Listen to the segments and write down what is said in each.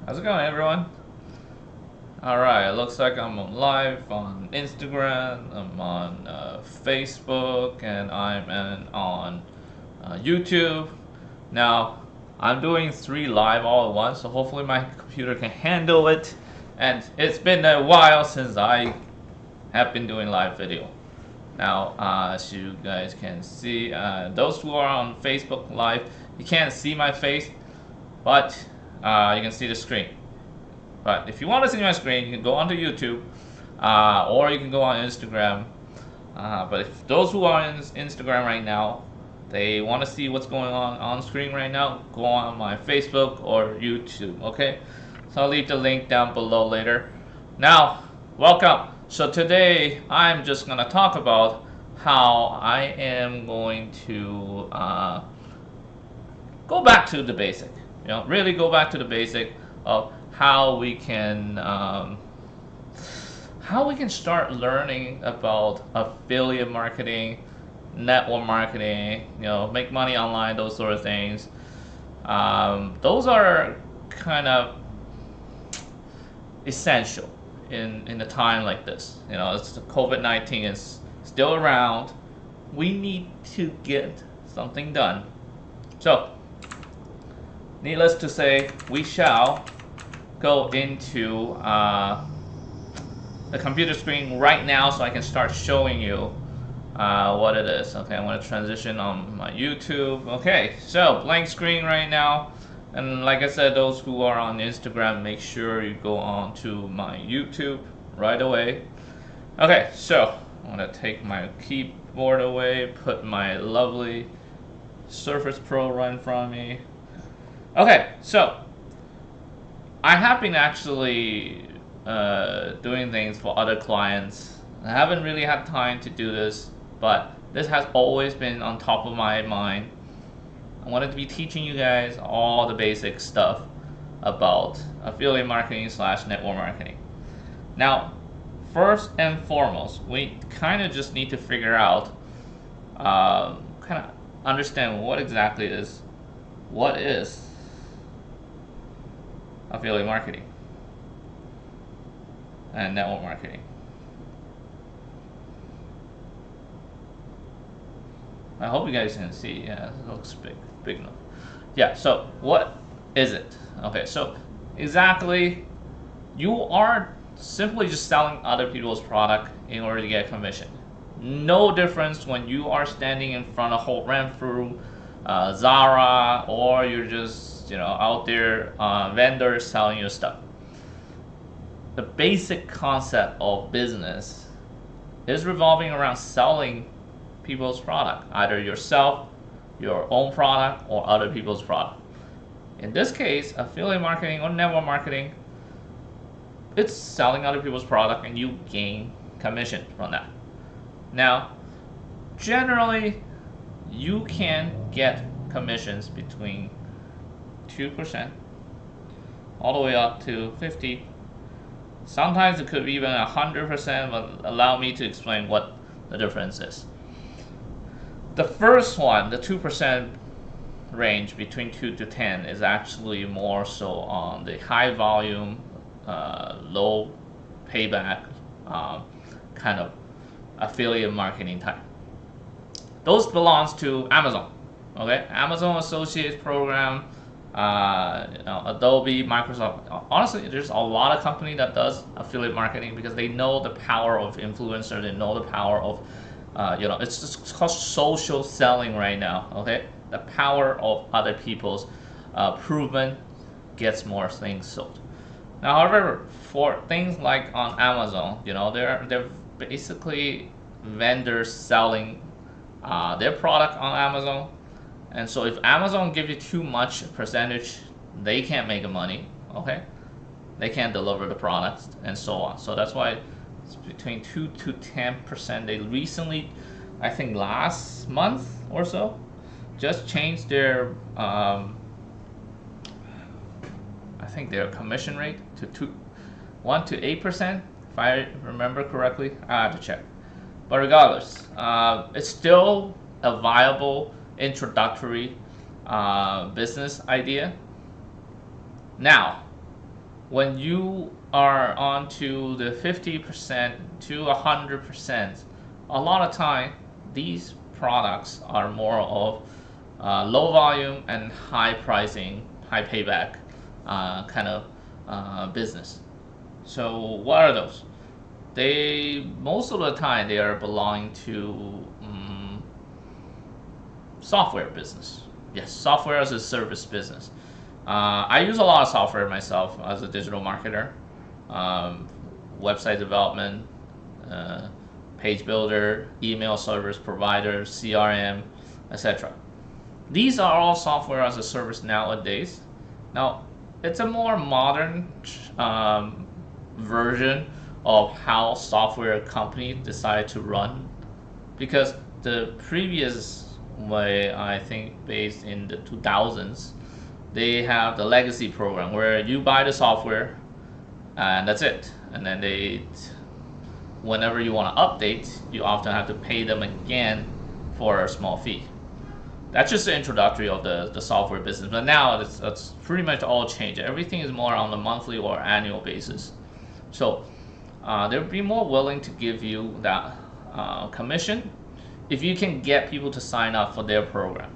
How's it going, everyone? Alright, it looks like I'm on live on Instagram, I'm on Facebook, and on YouTube. Now, I'm doing 3 live all at once, so hopefully my computer can handle it. And it's been a while since I have been doing live video. Now, as you guys can see, those who are on Facebook Live, you can't see my face, but you can see the screen. But if you want to see my screen, you can go onto YouTube, or you can go on Instagram. But if those who are on Instagram right now, they want to see what's going on screen right now, go on my Facebook or YouTube, okay? So I'll leave the link down below later. Now, welcome. So today, I'm just going to talk about how I am going to go back to the basic. Really go back to the basic of how we can start learning about affiliate marketing, network marketing, make money online, those sort of things. Those are kind of essential in a time like this. It's COVID-19 is still around. We need to get something done. So, needless to say, we shall go into the computer screen right now so I can start showing you what it is. Okay, I'm going to transition on my YouTube. Okay, so blank screen right now. And like I said, those who are on Instagram, make sure you go on to my YouTube right away. Okay, so I'm going to take my keyboard away, put my lovely Surface Pro right in front of me. Okay, so I have been actually doing things for other clients. I haven't really had time to do this, but this has always been on top of my mind. I wanted to be teaching you guys all the basic stuff about affiliate marketing / network marketing. Now, first and foremost, we kind of just need to figure out, kind of understand what exactly is affiliate marketing and network marketing. I hope you guys can see. Yeah, it looks big enough. Yeah, so what is it? Okay, so exactly, you are simply just selling other people's product in order to get commission. No difference when you are standing in front of Holt Renfrew, Zara, or you're just out there vendors selling your stuff. The basic concept of business is revolving around selling people's product, either yourself, your own product, or other people's product. In this case, affiliate marketing or network marketing, it's selling other people's product and you gain commission from that. Now, generally, you can get commissions between 2% all the way up to 50%. Sometimes it could be even 100%, but allow me to explain what the difference is. The first one, the 2% range between 2 to 10, is actually more so on the high volume, low payback kind of affiliate marketing type. Those belongs to Amazon. Okay, Amazon Associates program, Adobe, Microsoft. Honestly, there's a lot of company that does affiliate marketing because they know the power of influencer. They know the power of, it's called social selling right now. Okay, the power of other people's proven gets more things sold. Now, however, for things like on Amazon, they're basically vendors selling their product on Amazon. And so if Amazon gives you too much percentage, they can't make money, okay? They can't deliver the products and so on. So that's why it's between 2 to 10%. They recently, I think last month or so, just changed their, I think their commission rate to 1 to 8%, if I remember correctly. I have to check. But regardless, it's still a viable introductory business idea. Now, when you are on to the 50% to 100%, a lot of time these products are more of low volume and high pricing, high payback kind of business. So what are those? They most of the time they are belonging to software business. Yes, software as a service business. I use a lot of software myself as a digital marketer, um, website development, uh, page builder, email service provider, CRM, etc. These are all software as a service nowadays. Now, it's a more modern version of how software companies decide to run, because the previous way, I think based in the 2000s, they have the legacy program where you buy the software and that's it. And then whenever you want to update, you often have to pay them again for a small fee. That's just the introductory of the software business. But now that's pretty much all changed. Everything is more on a monthly or annual basis. So they'll be more willing to give you that commission if you can get people to sign up for their program.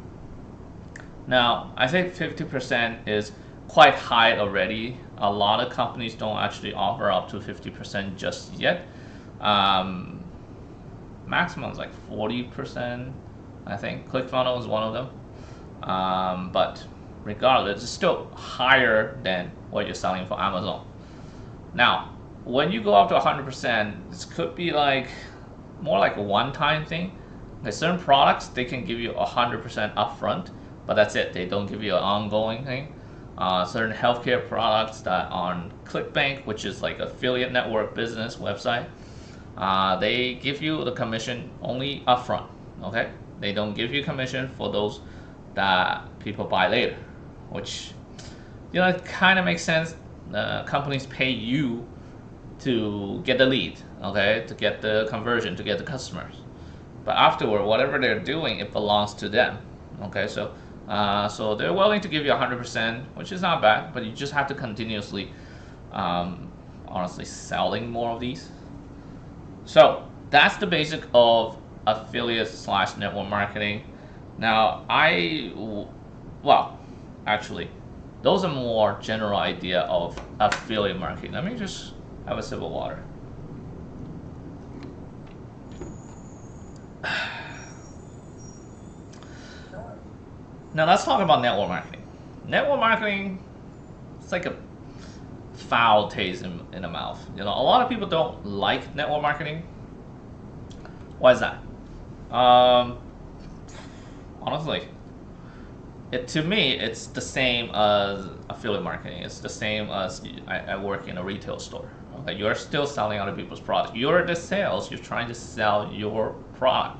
Now, I think 50% is quite high already. A lot of companies don't actually offer up to 50% just yet. Um, Maximum is like 40%. I think ClickFunnels is one of them. But regardless, it's still higher than what you're selling for Amazon. Now, when you go up to 100%, this could be like more like a one-time thing. Like certain products, they can give you 100% upfront, but that's it. They don't give you an ongoing thing. Certain healthcare products that on ClickBank, which is like affiliate network business website, they give you the commission only upfront. Okay, they don't give you commission for those that people buy later, which it kind of makes sense. Companies pay you to get the lead, okay, to get the conversion, to get the customers. But afterward, whatever they're doing, it belongs to them. Okay, so they're willing to give you 100%, which is not bad, but you just have to continuously, honestly, selling more of these. So that's the basic of affiliate slash network marketing. Now, well, actually, those are more general idea of affiliate marketing. Let me just have a sip of water. Now let's talk about network marketing. Network marketing, it's like a foul taste in the mouth. A lot of people don't like network marketing. Why is that? Honestly, to me, it's the same as affiliate marketing. It's the same as I work in a retail store. Okay, you're still selling other people's products. You're the sales. You're trying to sell your product.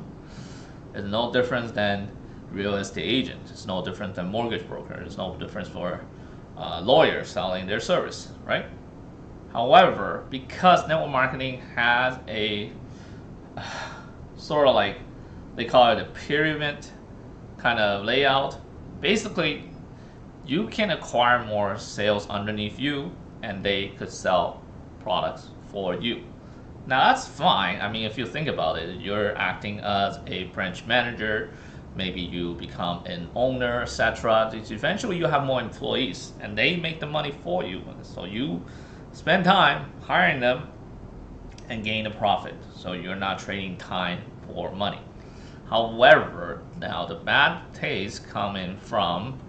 It's no difference than real estate agent. It's no different than mortgage broker. It's no difference for lawyers selling their service, right? However, because network marketing has a sort of like, they call it a pyramid kind of layout. Basically, you can acquire more sales underneath you and they could sell products for you. Now that's fine. I mean, if you think about it, you're acting as a branch manager, maybe you become an owner, etc. Eventually you have more employees and they make the money for you. So you spend time hiring them and gain a profit. So you're not trading time for money. However, now the bad taste coming from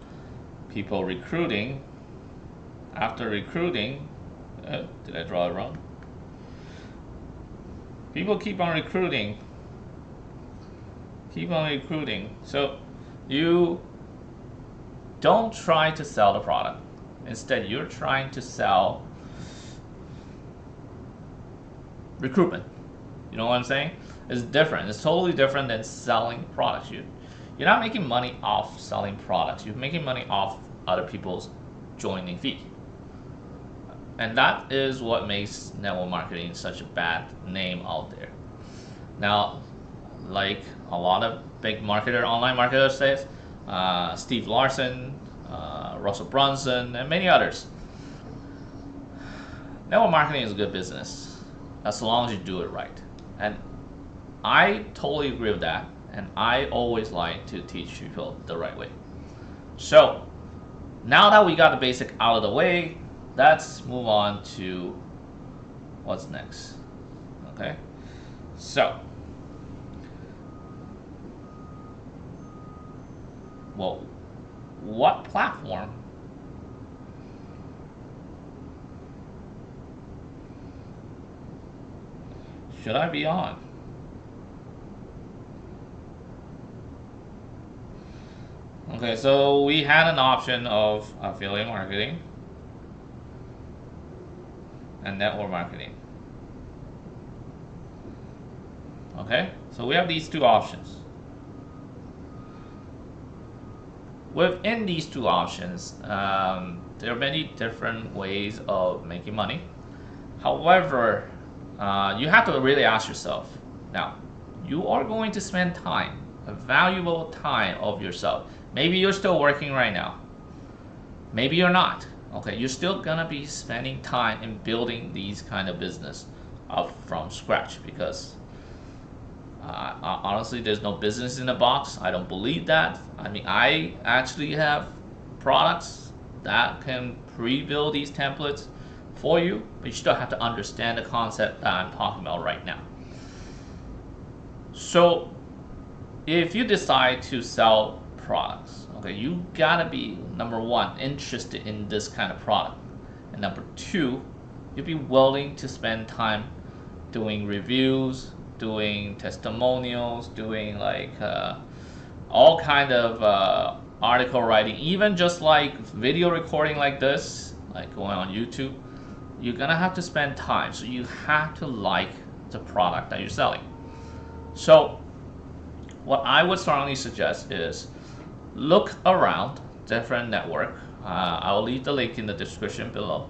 people recruiting. After recruiting, did I draw it wrong? People keep on recruiting. So you don't try to sell the product. Instead, you're trying to sell recruitment. You know what I'm saying? It's different. It's totally different than selling products. You're not making money off selling products. You're making money off other people's joining fee. And that is what makes network marketing such a bad name out there. Now, like a lot of big online marketers says, Steve Larsen, Russell Brunson, and many others, network marketing is a good business as long as you do it right. And I totally agree with that. And I always like to teach people the right way. So now that we got the basic out of the way, let's move on to what's next. Okay, so well, what platform should I be on? Okay, so we had an option of affiliate marketing and network marketing. Okay, so we have these two options. Within these two options, there are many different ways of making money. However, you have to really ask yourself, now, you are going to spend time, a valuable time of yourself. Maybe you're still working right now. Maybe you're not. Okay, you're still gonna be spending time in building these kind of business up from scratch because honestly, there's no business in a box. I don't believe that. I mean, I actually have products that can pre-build these templates for you, but you still have to understand the concept that I'm talking about right now. So if you decide to sell products, okay, you gotta be, number one, interested in this kind of product, and number two, you'll be willing to spend time doing reviews, doing testimonials, doing like all kind of article writing, even just like video recording like this, like going on YouTube. You're gonna have to spend time, so you have to like the product that you're selling. So what I would strongly suggest is look around different network. I will leave the link in the description below.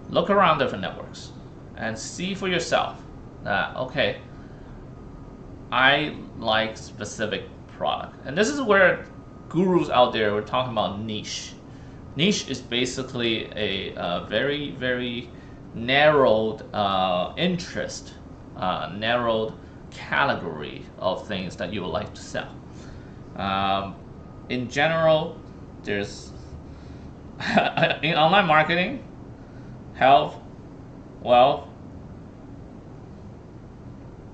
Look around different networks and see for yourself that, okay, I like specific product. And this is where gurus out there were talking about niche. Niche is basically a very, very narrowed interest, narrowed category of things that you would like to sell. In general, there's in online marketing, health, wealth,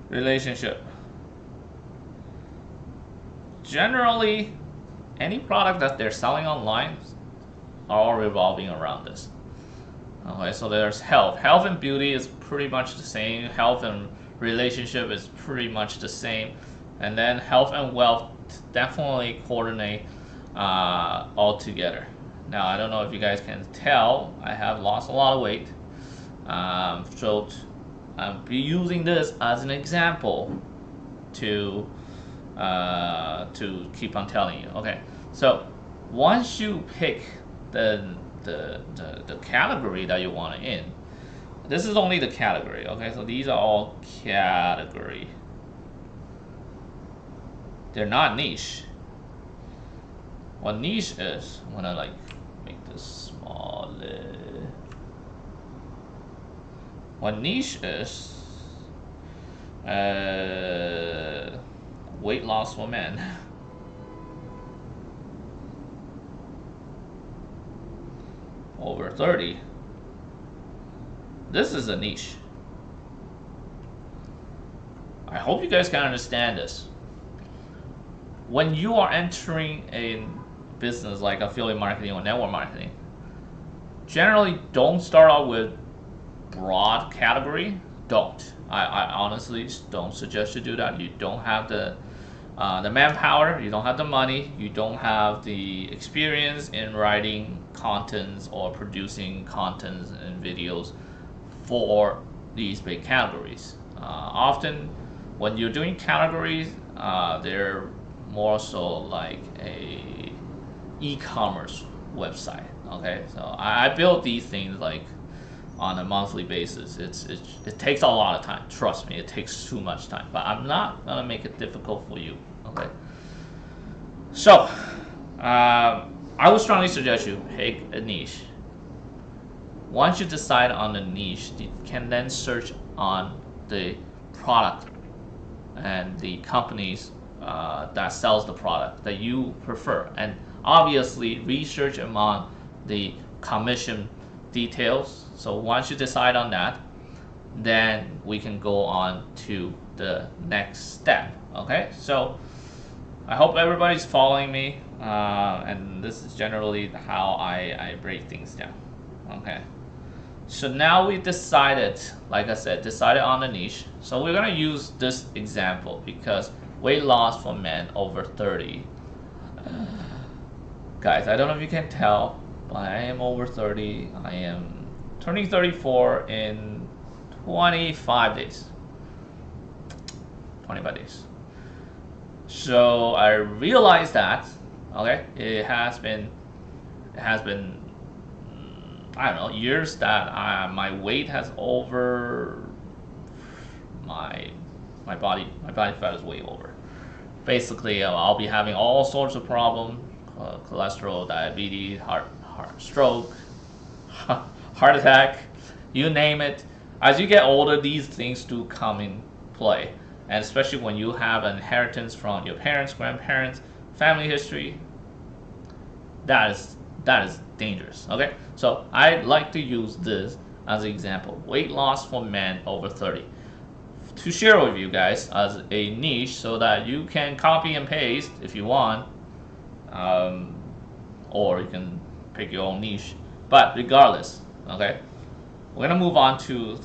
relationship. Generally, any product that they're selling online are all revolving around this. Okay, so there's health. Health and beauty is pretty much the same. Health and relationship is pretty much the same. And then health and wealth definitely coordinate all together. Now, I don't know if you guys can tell, I have lost a lot of weight. So I'll be using this as an example to keep on telling you. Okay, so once you pick the category that you want to in, this is only the category. Okay, so these are all category. They're not niche. What niche is, I'm gonna like make this smaller. What niche is, weight loss for men. Over 30. This is a niche. I hope you guys can understand this. When you are entering a business like affiliate marketing or network marketing, generally don't start out with broad category. Don't. I honestly don't suggest you do that. You don't have the manpower, you don't have the money, you don't have the experience in writing contents or producing contents and videos for these big categories. Often when you're doing categories, they're more so like a e-commerce website. Okay, so I build these things like on a monthly basis. It takes a lot of time. Trust me, it takes too much time. But I'm not gonna make it difficult for you. Okay. So I would strongly suggest you pick a niche. once you decide on the niche, you can then search on the product and the companies that sells the product that you prefer, and obviously research among the commission details. So once you decide on that, then we can go on to the next step. Okay, so I hope everybody's following me, and this is generally how I break things down. Okay, so now we decided, like I said, decided on the niche. So we're gonna use this example because weight loss for men over 30. Guys, I don't know if you can tell, but I am over 30. I am turning 34 in 25 days. 25 days. So I realized that, okay, it has been I don't know, years that my weight has over my body fat is way over. Basically, I'll be having all sorts of problems, cholesterol, diabetes, heart stroke, heart attack, you name it. As you get older, these things do come in play, and especially when you have an inheritance from your parents, grandparents, family history, that is dangerous. Okay, so I like to use this as an example: weight loss for men over 30, to share with you guys as a niche, so that you can copy and paste if you want, or you can pick your own niche. But regardless, okay, we're gonna move on to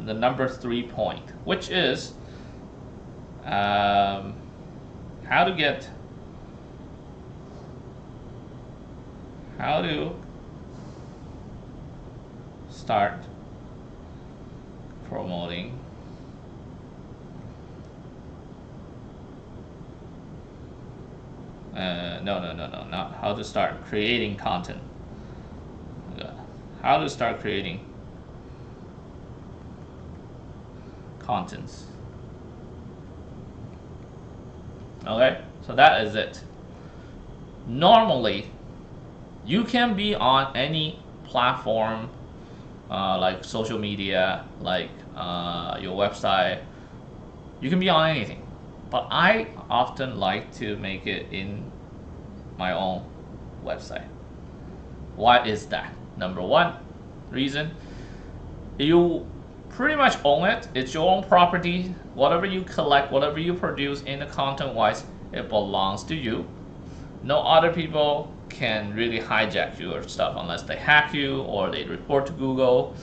the number 3 point, which is how to start promoting no, not how to start creating content. How to start creating contents. Okay, so that is it. Normally, you can be on any platform, like social media, like your website. You can be on anything, but I often like to make it in my own website. Why is that? Number one reason, you pretty much own it. It's your own property. Whatever you collect, whatever you produce in the content wise, it belongs to you. No other people can really hijack your stuff unless they hack you or they report to Google,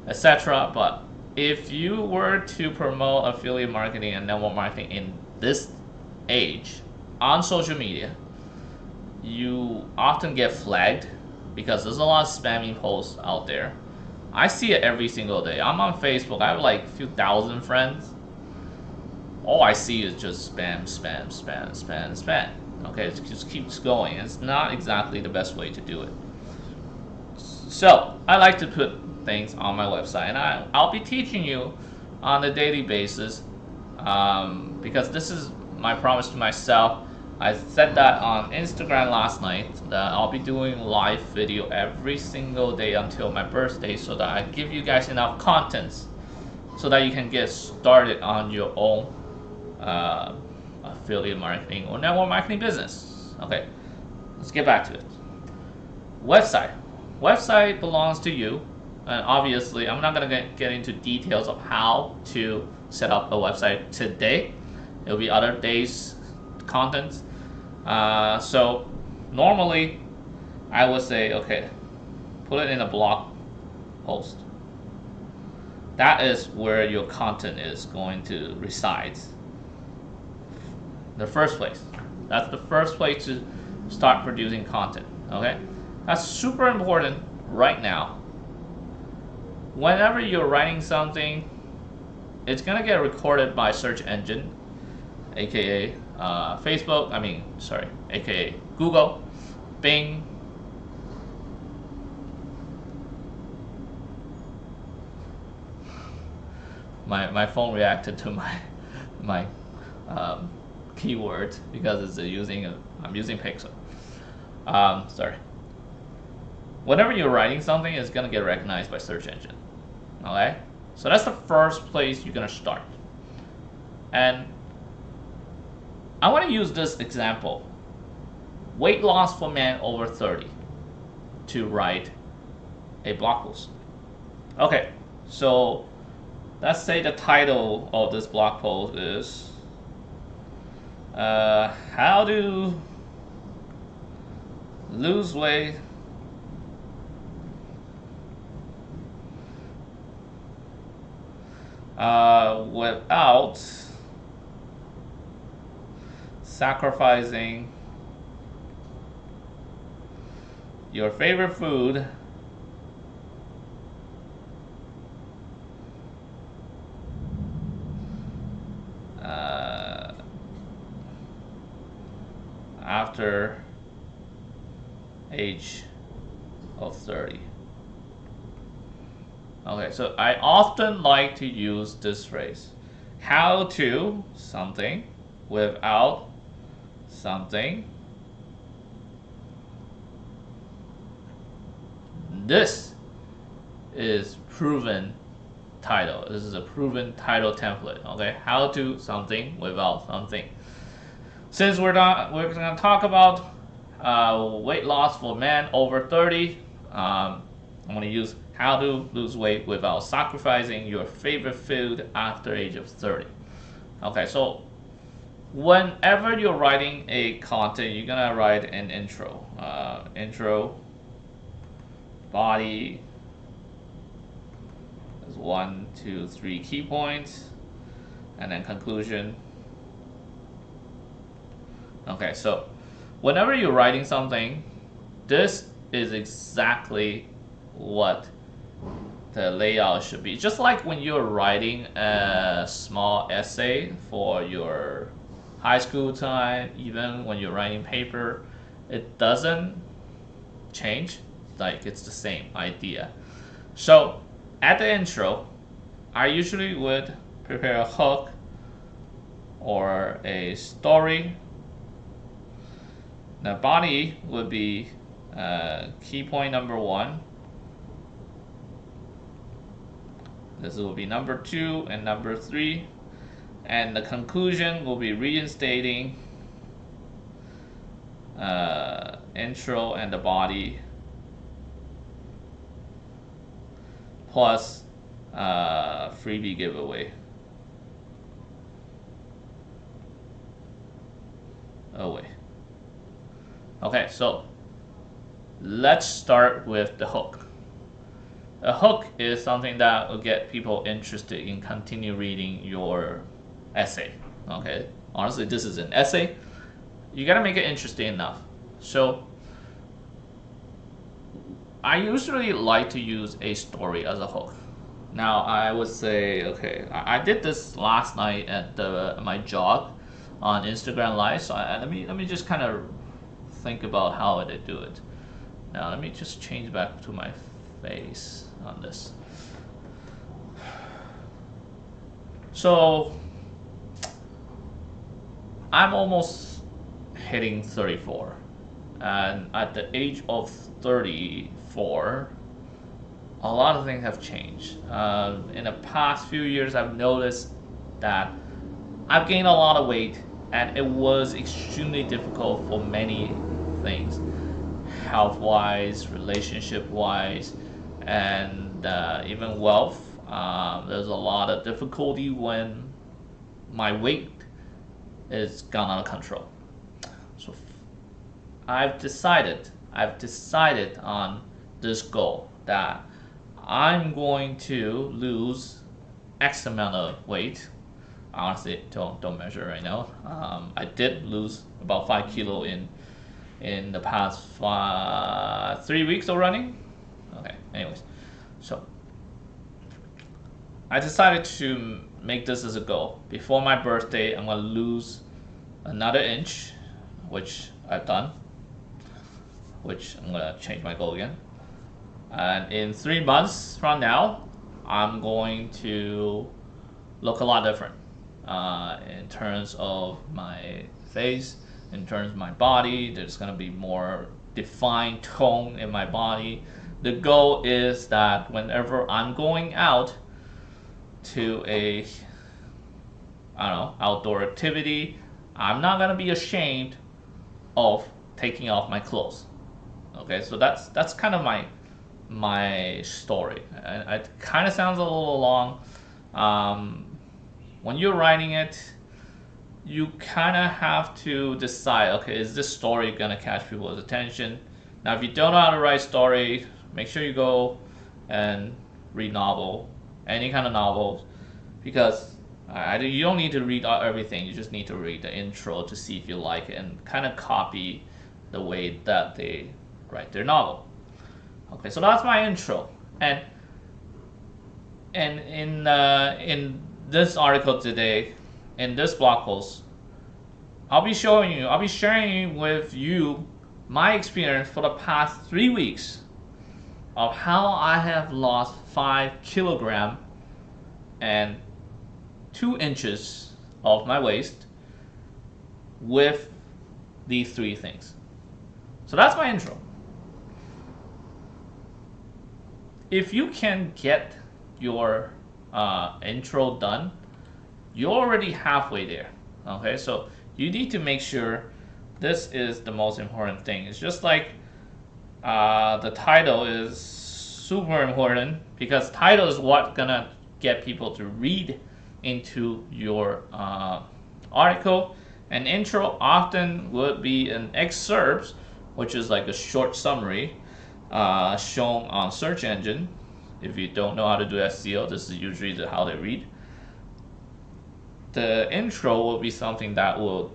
etc. But if you were to promote affiliate marketing and network marketing in this age on social media, you often get flagged because there's a lot of spammy posts out there. I see it every single day. I'm on Facebook. I have like a few thousand friends. All I see is just spam. Okay, it just keeps going. It's not exactly the best way to do it. So I like to put things on my website, and I'll be teaching you on a daily basis, because this is my promise to myself. I said that on Instagram last night, that I'll be doing live video every single day until my birthday, so that I give you guys enough contents so that you can get started on your own affiliate marketing or network marketing business. Okay, let's get back to it. Website belongs to you, and obviously I'm not gonna get into details of how to set up a website today. It'll be other days contents. So normally I would say, okay, put it in a blog post. That is where your content is going to reside. The first place. That's the first place to start producing content. Okay, that's super important right now. Whenever you're writing something, it's gonna get recorded by search engine, aka Facebook. Aka Google, Bing. My phone reacted to my keyword because I'm using Pixel. Sorry. whenever you're writing something, it's gonna get recognized by search engine. Okay, so that's the first place you're gonna start. And I want to use this example: weight loss for men over 30, to write a blog post. Okay, so let's say the title of this blog post is how to lose weight without sacrificing your favorite food after age of 30. Okay, so I often like to use this phrase: how to something without something. This is proven title. This is a proven title template. Okay, how to something without something. Since we're going to talk about weight loss for men over 30, I'm going to use how to lose weight without sacrificing your favorite food after age of 30. Okay, so whenever you're writing a content, you're gonna write an intro. Intro, body, there's 1, 2, 3 key points, and then conclusion. Okay, so whenever you're writing something, this is exactly what the layout should be. Just like when you're writing a small essay for your high school time, even when you're writing paper, it doesn't change. Like, it's the same idea. So at the intro, I usually would prepare a hook or a story. The body would be key point number 1. This will be number 2 and number 3. And the conclusion will be reinstating intro and the body plus freebie giveaway. Oh wait. Okay, so let's start with the hook. A hook is something that will get people interested in continue reading your essay. Okay, honestly, this is an essay. You gotta make it interesting enough. So I usually like to use a story as a hook. Now I would say, okay, I did this last night at my jog on Instagram Live. So let me just kind of think about how I did do it. Now let me just change back to my face on this. So I'm almost hitting 34, and at the age of 34, a lot of things have changed. In the past few years, I've noticed that I've gained a lot of weight, and it was extremely difficult for many things, health-wise, relationship-wise, and even wealth. There's a lot of difficulty when my weight is gone out of control. So I've decided on this goal that I'm going to lose X amount of weight. Honestly, don't measure right now. I did lose about 5 kilo in the past 3 weeks of running. Okay, anyways, so I decided to make this as a goal. Before my birthday, I'm gonna lose another inch, which I've done, which I'm gonna change my goal again. And in 3 months from now, I'm going to look a lot different in terms of my face, in terms of my body. There's gonna be more defined tone in my body. The goal is that whenever I'm going out to a, I don't know, outdoor activity, I'm not gonna be ashamed of taking off my clothes. Okay, so that's kind of my story. It kind of sounds a little long. When you're writing it, you kind of have to decide, okay, is this story gonna catch people's attention? Now, if you don't know how to write story, make sure you go and read novel, any kind of novels, because you don't need to read everything. You just need to read the intro to see if you like it and kind of copy the way that they write their novel. Okay, so that's my intro, and in this article today, in this blog post, I'll be sharing with you my experience for the past 3 weeks of how I have lost 5 kilograms and 2 inches of my waist with these 3 things. So that's my intro. If you can get your intro done, you're already halfway there. Okay, so you need to make sure this is the most important thing. It's just like the title is super important, because title is what's gonna get people to read into your article. An intro often would be an excerpt, which is like a short summary shown on search engine. If you don't know how to do SEO, this is usually how they read. The intro will be something that will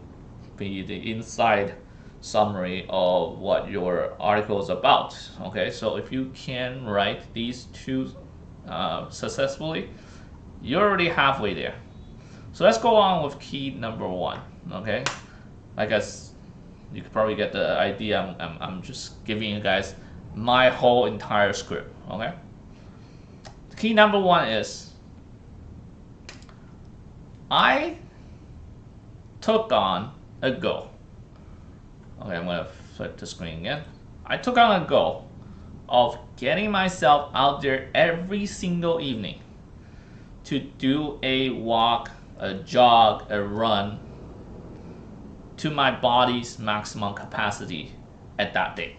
be the inside summary of what your article is about. Okay, so if you can write these 2 successfully, you're already halfway there. So let's go on with key number 1. Okay, I guess you could probably get the idea. I'm just giving you guys my whole entire script. Okay, key number 1 is I took on a goal. Okay, I'm gonna flip the screen again. I took on a goal of getting myself out there every single evening to do a walk, a jog, a run to my body's maximum capacity at that day.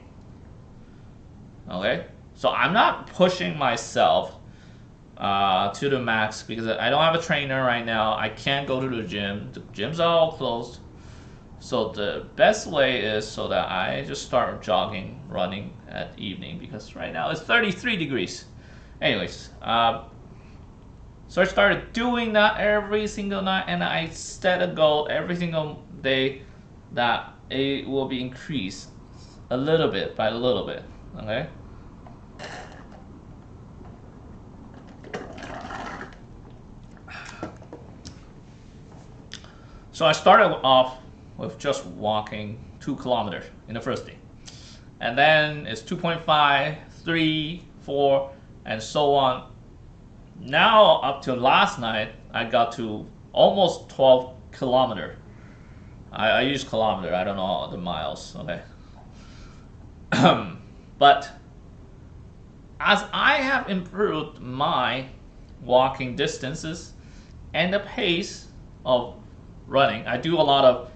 Okay, so I'm not pushing myself to the max because I don't have a trainer right now. I can't go to the gym. The gyms are all closed. So the best way is so that I just start jogging, running at evening, because right now it's 33 degrees. Anyways, so I started doing that every single night, and I set a goal every single day that it will be increased a little bit by a little bit. Okay. So I started off with just walking 2 kilometers in the first day. And then it's 2.5, 3, 4, and so on. Now, up to last night, I got to almost 12 kilometers. I use kilometer, I don't know the miles, okay? But as I have improved my walking distances and the pace of running, I do a lot of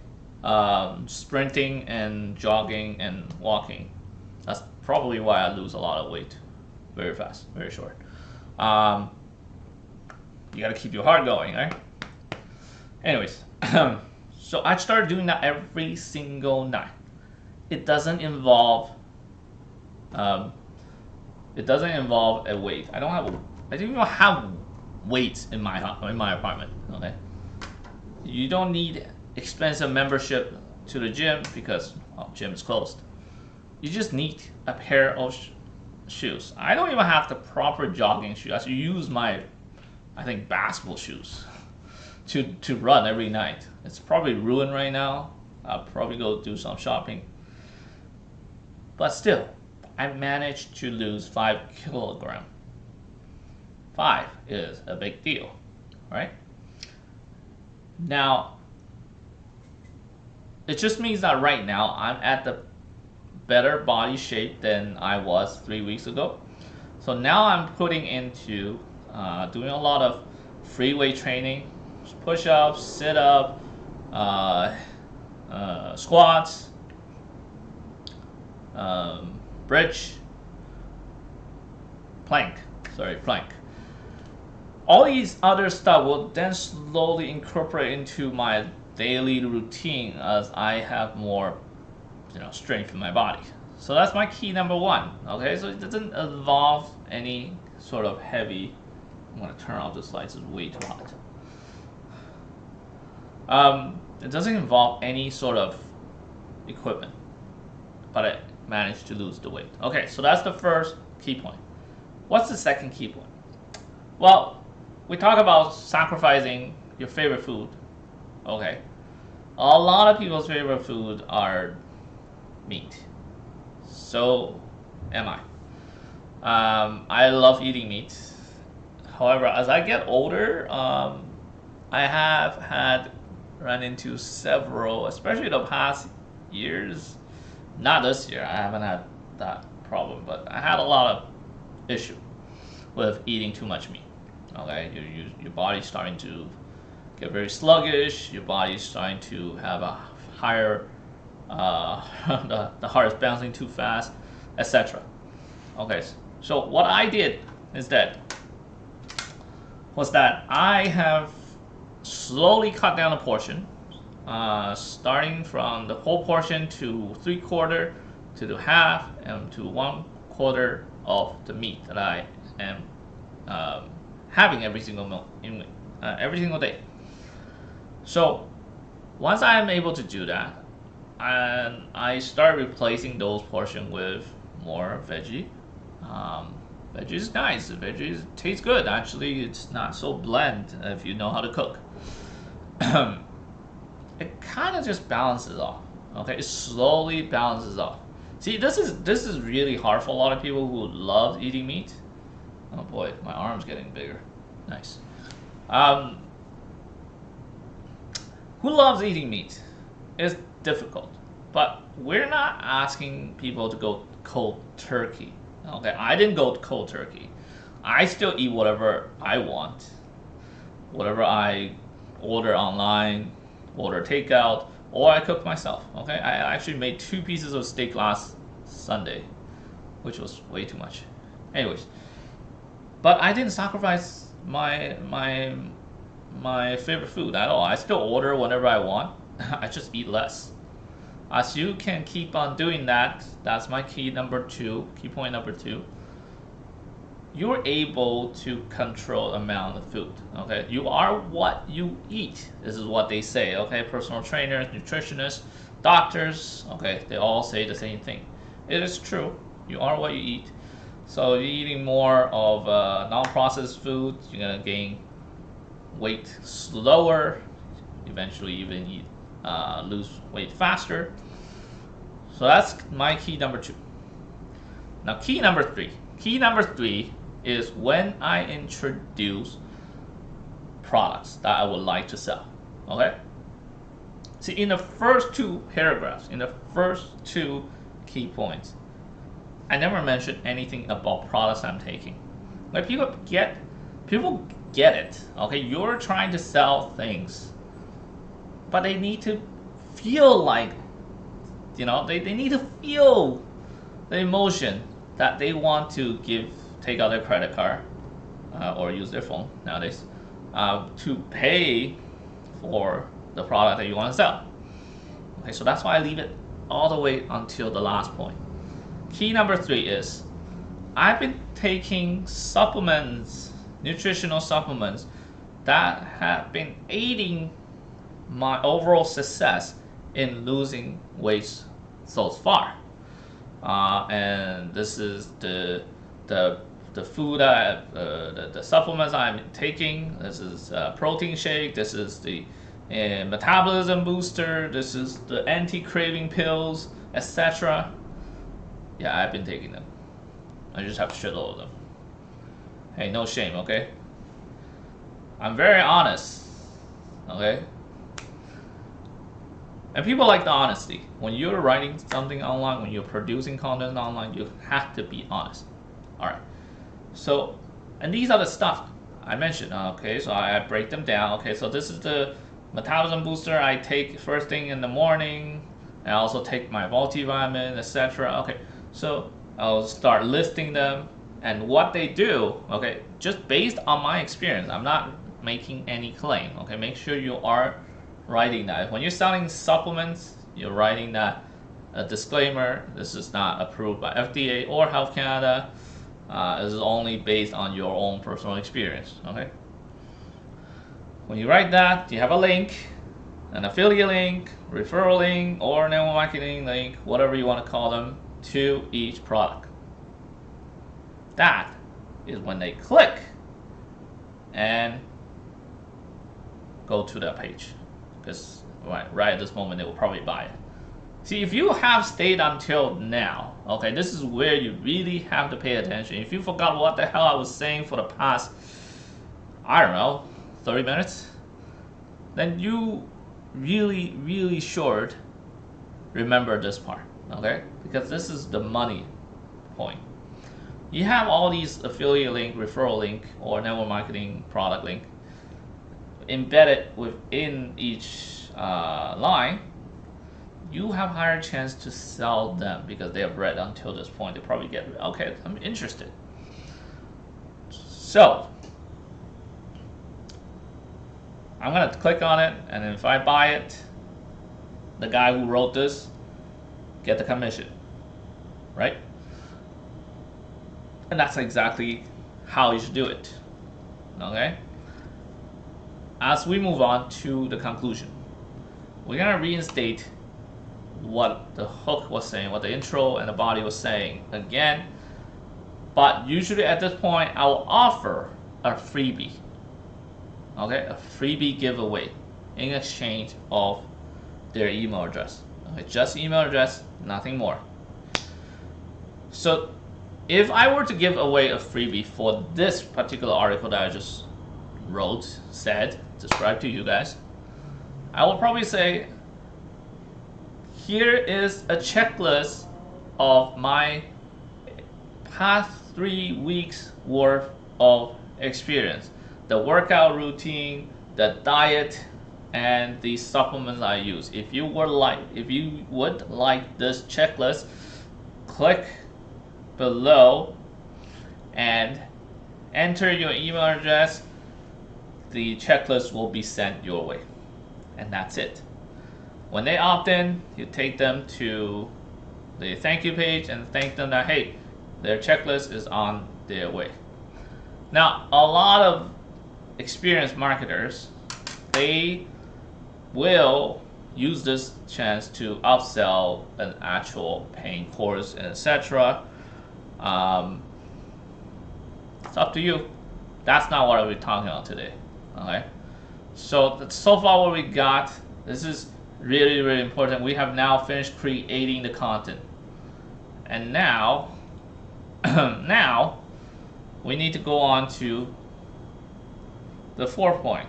sprinting and jogging and walking. That's probably why I lose a lot of weight very fast, very short. You gotta keep your heart going, right? Anyways, so I started doing that every single night. It doesn't involve a weight. I don't even have weights in my apartment. Okay. You don't need expensive membership to the gym because gym is closed. You just need a pair of shoes. I don't even have the proper jogging shoes. I should use my, I think, basketball shoes to run every night. It's probably ruined right now. I'll probably go do some shopping. But still, I managed to lose 5 kilograms. 5 is a big deal, right? Now, it just means that right now I'm at the better body shape than I was 3 weeks ago. So now I'm putting into doing a lot of free weight training, push-ups, sit-up, squats, bridge, plank. All these other stuff will then slowly incorporate into my daily routine as I have more, strength in my body. So that's my key number one. Okay, so it doesn't involve any sort of heavy. I'm gonna turn off this light; it's way too hot. It doesn't involve any sort of equipment, but I managed to lose the weight. Okay, so that's the first key point. What's the second key point? Well, we talk about sacrificing your favorite food. Okay, a lot of people's favorite food are meat. So am I. I love eating meat. However, as I get older, I have run into several, especially the past years. Not this year, I haven't had that problem, but I had a lot of issue with eating too much meat. Okay, your body's starting to get very sluggish. Your body's starting to have a higher, the heart is bouncing too fast, etc. Okay, so what I did instead was that I have slowly cut down the portion, starting from the whole portion to 3/4 to the half and to 1/4 of the meat that I am having every single meal, every single day. So once I am able to do that, and I start replacing those portions with more veggie. Veggie is nice. Veggie tastes good. Actually, it's not so bland if you know how to cook. It kind of just balances off. Okay, it slowly balances off. See, this is really hard for a lot of people who love eating meat. Oh boy, my arm's getting bigger. Nice. Who loves eating meat? It's difficult, but we're not asking people to go cold turkey. Okay, I didn't go cold turkey. I still eat whatever I want, whatever I order online, order takeout, or I cook myself. Okay, I actually made 2 pieces of steak last Sunday, which was way too much. Anyways, but I didn't sacrifice my favorite food at all. I still order whenever I want. I just eat less. As you can keep on doing that, that's my key point number 2. You're able to control the amount of food. Okay, you are what you eat. This is what they say. Okay, personal trainers, nutritionists, doctors. Okay, they all say the same thing. It is true. You are what you eat. So you're eating more of non-processed food, you're gonna gain weight slower. Eventually, even lose weight faster. So that's my key number 2. Now, key number 3. Key number 3 is when I introduce products that I would like to sell. Okay? See, in the first 2 paragraphs, in the first 2 key points, I never mentioned anything about products I'm taking. Like people get it. Okay, you're trying to sell things, but they need to feel like, they need to feel the emotion that they want to take out their credit card or use their phone nowadays to pay for the product that you want to sell. Okay, so that's why I leave it all the way until the last point. Key number 3 is I've been taking supplements, nutritional supplements that have been aiding my overall success in losing weight so far. And this is the food the supplements I'm taking. This is protein shake. This is the metabolism booster. This is the anti-craving pills, etc. Yeah, I've been taking them. I just have a shitload of them. Hey, no shame, okay? I'm very honest, okay? And people like the honesty. When you're writing something online, when you're producing content online, you have to be honest. All right. So, and these are the stuff I mentioned. Okay, so I break them down. Okay, so this is the metabolism booster I take first thing in the morning. I also take my multivitamin, etc. Okay, so I'll start listing them and what they do. Okay, just based on my experience. I'm not making any claim. Okay, make sure you are writing that. When you're selling supplements, you're writing that a disclaimer. This is not approved by FDA or Health Canada. This is only based on your own personal experience. Okay. When you write that, you have a link, an affiliate link, referral link, or network marketing link, whatever you want to call them, to each product. That is when they click and go to that page, because right at this moment they will probably buy it. See, if you have stayed until now, okay, this is where you really have to pay attention. If you forgot what the hell I was saying for the past, I don't know, 30 minutes, then you really should remember this part, okay? Because this is the money point. You have all these affiliate link, referral link, or network marketing product link embedded within each line. You have higher chance to sell them because they have read until this point. They probably get, okay, I'm interested. So I'm gonna click on it, and if I buy it, the guy who wrote this get the commission, right? And that's exactly how you should do it. Okay. As we move on to the conclusion, we're gonna reinstate what the hook was saying, what the intro and the body was saying again. But usually at this point, I will offer a freebie. Okay, a freebie giveaway in exchange of their email address. Okay, just email address, nothing more. So if I were to give away a freebie for this particular article that I just wrote, said, described to you guys, I will probably say, here is a checklist of my past 3 weeks worth of experience. The workout routine, the diet, and the supplements I use. If you would like this checklist, click below and enter your email address. The checklist will be sent your way, and that's it. When they opt in, you take them to the thank you page and thank them that, hey, their checklist is on their way. Now, a lot of experienced marketers, they will use this chance to upsell an actual paying course, etc. It's up to you. That's not what we're talking about today. Okay, so far what we got, this is really important. We have now finished creating the content, and now now we need to go on to the fourth point: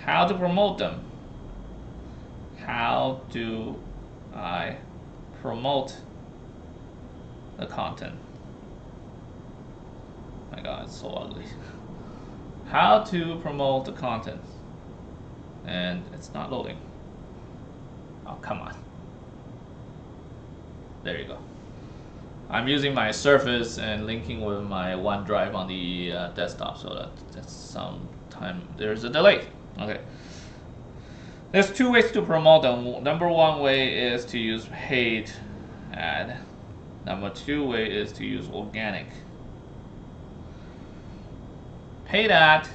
how to promote them. How do I promote the content? My God, it's so ugly. How to promote the content, and it's not loading. Oh, come on. There you go. I'm using my Surface and linking with my OneDrive on the desktop, so that's sometime there's a delay. Okay. There's 2 ways to promote them. Number 1 way is to use paid ad. Number 2 way is to use organic. Paid ad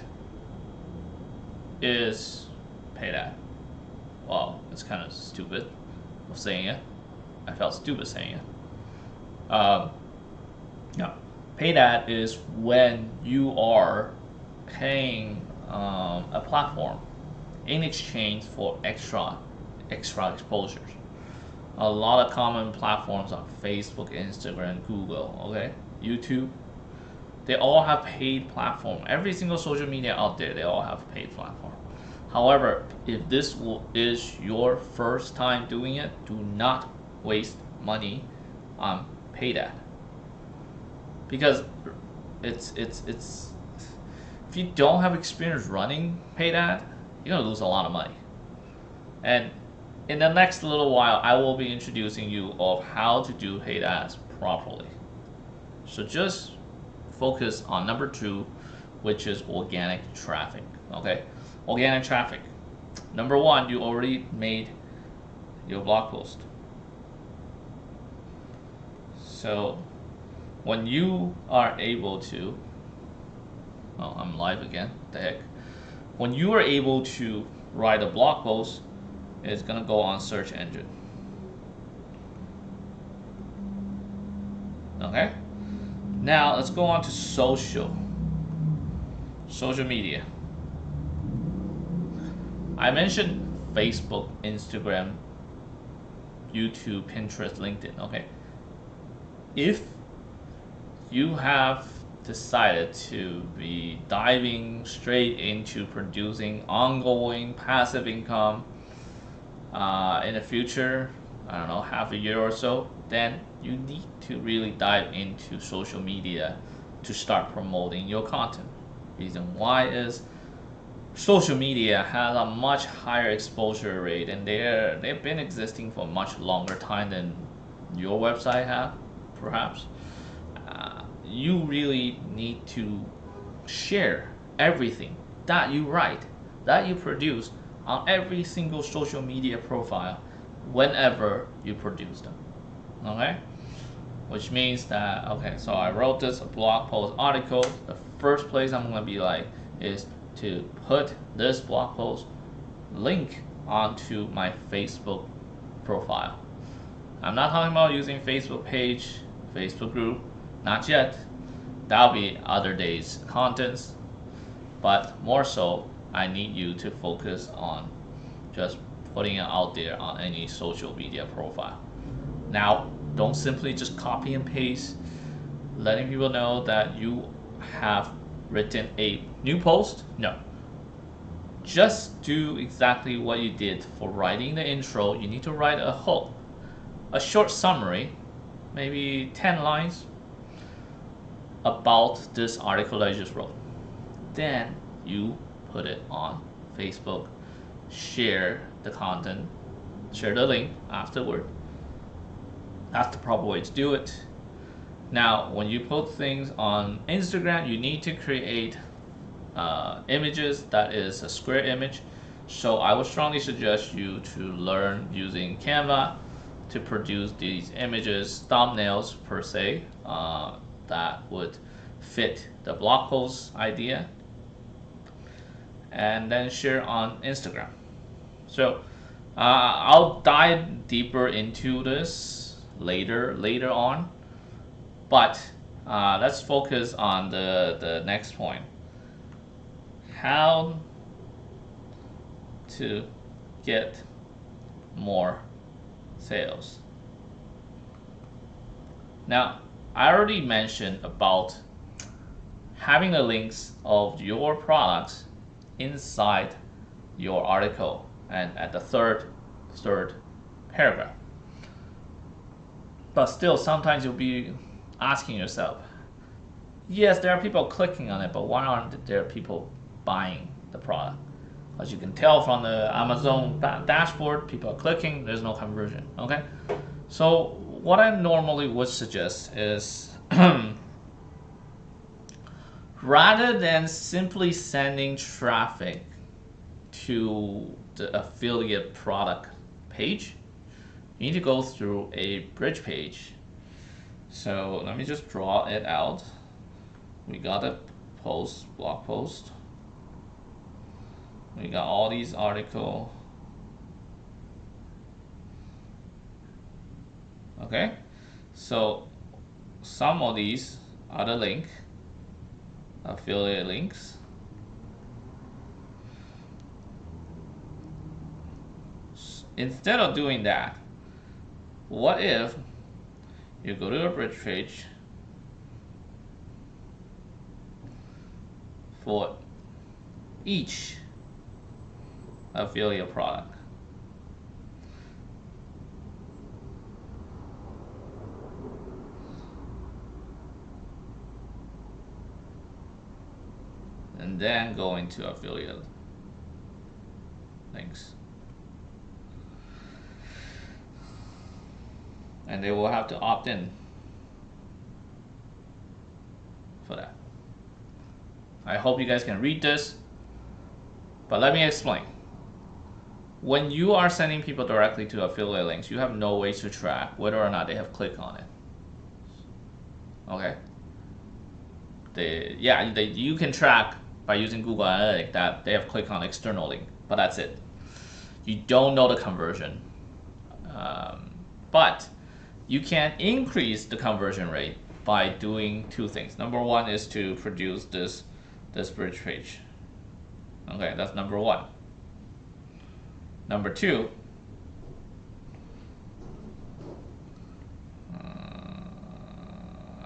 is paid ad. Well, it's kind of stupid of saying it. I felt stupid saying it. No, paid ad is when you are paying a platform in exchange for extra exposures. A lot of common platforms are Facebook, Instagram, Google, okay, YouTube. They all have paid platform. Every single social media out there, they all have paid platform. However, if this is your first time doing it, do not waste money on paid ad, because it's if you don't have experience running paid ad, you're gonna lose a lot of money. And in the next little while, I will be introducing you of how to do paid ads properly. So just focus on number 2, which is organic traffic. Okay, organic traffic. Number 1, you already made your blog post. So when you are able to, oh, I'm live again. What the heck? When you are able to write a blog post, it's gonna go on search engine. Okay. Now let's go on to social media. I mentioned Facebook, Instagram, YouTube, Pinterest, LinkedIn. Okay. If you have decided to be diving straight into producing ongoing passive income in the future, I don't know, half a year or so, then you need to really dive into social media to start promoting your content. Reason why is social media has a much higher exposure rate, and they've been existing for much longer time than your website have, perhaps. You really need to share everything that you write, that you produce on every single social media profile whenever you produce them. Okay? Which means that, okay, so I wrote this blog post article. The first place I'm gonna be like is to put this blog post link onto my Facebook profile. I'm not talking about using Facebook page, Facebook group, not yet. That'll be other days contents, but more so, I need you to focus on just putting it out there on any social media profile. Now, don't simply just copy and paste, letting people know that you have written a new post. No. Just do exactly what you did for writing the intro. You need to write a hook, a short summary, maybe 10 lines about this article that I just wrote. Then you put it on Facebook, share the content, share the link afterward. That's the proper way to do it. Now, when you put things on Instagram, you need to create images that is a square image. So I would strongly suggest you to learn using Canva to produce these images, thumbnails per se, that would fit the blog post idea, and then share on Instagram. So I'll dive deeper into this later on, but let's focus on the next point: how to get more sales. Now, I already mentioned about having the links of your products inside your article and at the third paragraph. But still, sometimes you'll be asking yourself, yes, there are people clicking on it, but why aren't there people buying the product? As you can tell from the Amazon dashboard, people are clicking, there's no conversion. Okay, so what I normally would suggest is rather than simply sending traffic to the affiliate product page, you need to go through a bridge page. So let me just draw it out. We got a blog post. We got all these articles. Okay, so some of these are the link, affiliate links. Instead of doing that, what if you go to a bridge page for each affiliate product. And then go into affiliate links. And they will have to opt in for that. I hope you guys can read this, but let me explain. When you are sending people directly to affiliate links, you have no way to track whether or not they have clicked on it. Okay? You can track by using Google Analytics that they have clicked on external link, but that's it. You don't know the conversion. But you can increase the conversion rate by doing two things. Number one is to produce this bridge page. Okay, that's number one. Number two,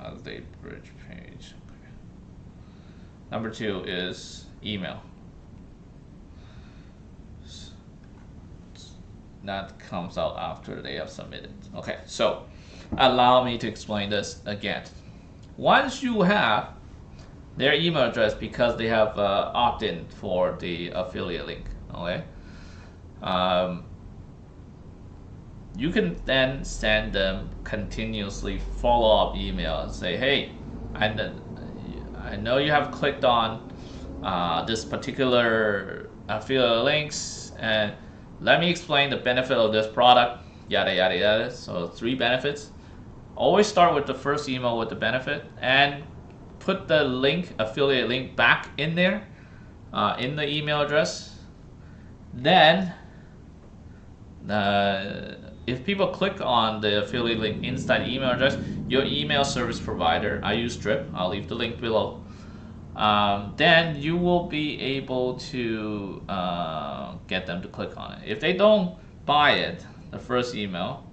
as a bridge page. Okay. Number two is email. That comes out after they have submitted. Okay, so allow me to explain this again. Once you have their email address because they have opt-in for the affiliate link, okay, you can then send them continuously follow-up email and say, hey, I know you have clicked on this particular affiliate links, and let me explain the benefit of this product, yada yada yada. So 3 benefits. Always start with the first email with the benefit and put the link, affiliate link, back in there in the email address. Then if people click on the affiliate link inside the email address, your email service provider, I use Drip, I'll leave the link below, then you will be able to get them to click on it. If they don't buy it, the first email,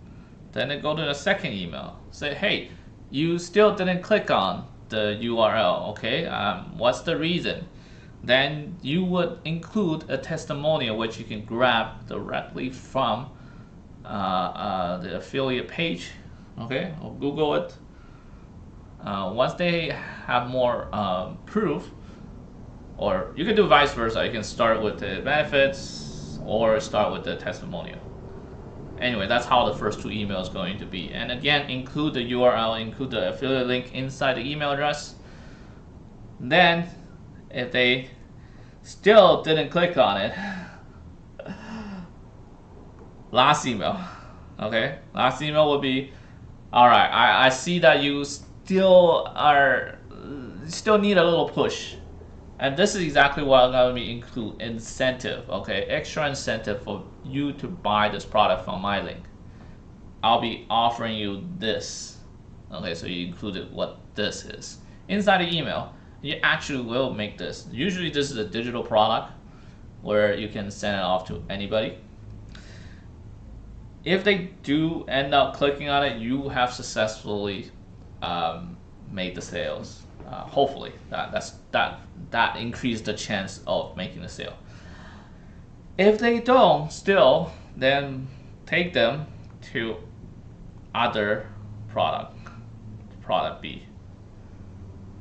then they go to the second email. Say, hey, you still didn't click on the URL, okay? What's the reason? Then you would include a testimonial which you can grab directly from the affiliate page, okay? Or Google it. Once they have more proof, or you can do vice versa. You can start with the benefits or start with the testimonial. Anyway, that's how the first 2 emails are going to be. And again, include the URL, include the affiliate link inside the email address. Then, if they still didn't click on it, last email, okay? Last email would be, all right, I see that you still need a little push. And this is exactly what I'm going to include, incentive, okay? Extra incentive for you to buy this product from my link. I'll be offering you this. Okay, so you included what this is. Inside the email, you actually will make this. Usually this is a digital product where you can send it off to anybody. If they do end up clicking on it, you have successfully made the sales. Hopefully, that increased the chance of making the sale. If they don't still, then take them to other product B.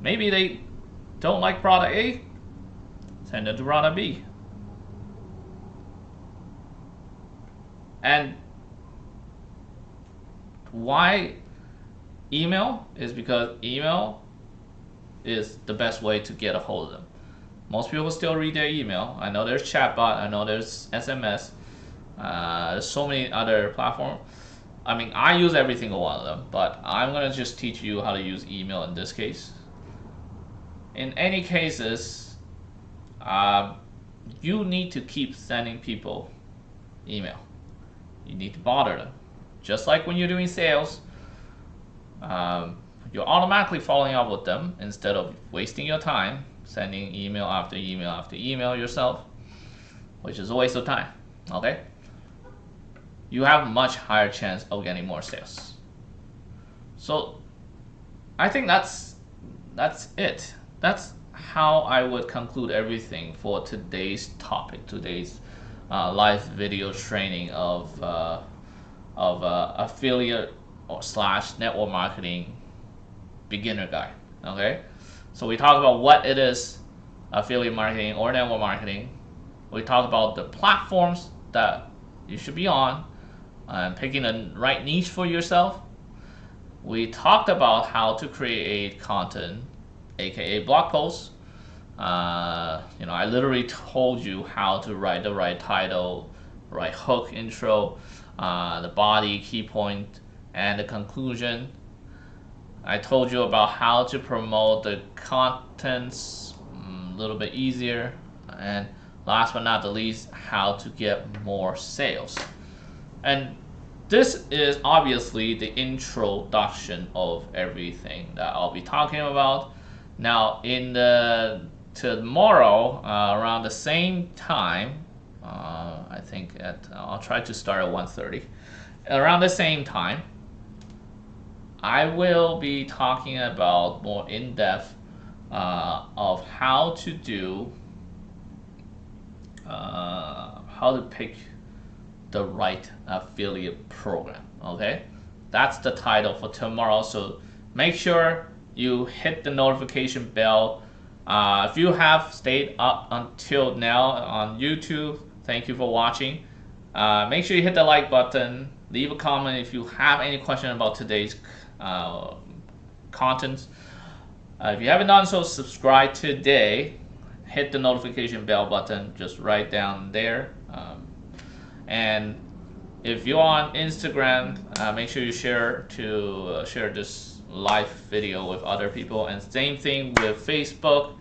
Maybe they don't like product A, send them to product B. And why email? Is because email is the best way to get a hold of them. Most people still read their email. I know there's chatbot, I know there's SMS, there's so many other platforms. I mean, I use every single one of them, but I'm gonna just teach you how to use email in this case. In any cases, you need to keep sending people email. You need to bother them. Just like when you're doing sales, you're automatically following up with them instead of wasting your time sending email after email after email yourself, which is a waste of time, okay? You have a much higher chance of getting more sales. So I think that's it. That's how I would conclude everything for today's topic, today's live video training of affiliate or slash network marketing beginner guide. Okay, so we talk about what it is, affiliate marketing or network marketing. We talk about the platforms that you should be on and picking the right niche for yourself. We talked about how to create content, aka blog posts. I literally told you how to write the right title, right hook, intro, the body, key point, and the conclusion. I told you about how to promote the contents a little bit easier, and last but not the least, how to get more sales. And this is obviously the introduction of everything that I'll be talking about. Now, tomorrow around the same time, I think I'll try to start at 1:30. Around the same time, I will be talking about more in depth of how to do how to pick the right affiliate program. Okay, that's the title for tomorrow. So make sure you hit the notification bell. If you have stayed up until now on YouTube, thank you for watching. Make sure you hit the like button. Leave a comment if you have any question about today's content. If you haven't done so, subscribe today. Hit the notification bell button just right down there. And if you're on Instagram, make sure you share this live video with other people. And same thing with Facebook.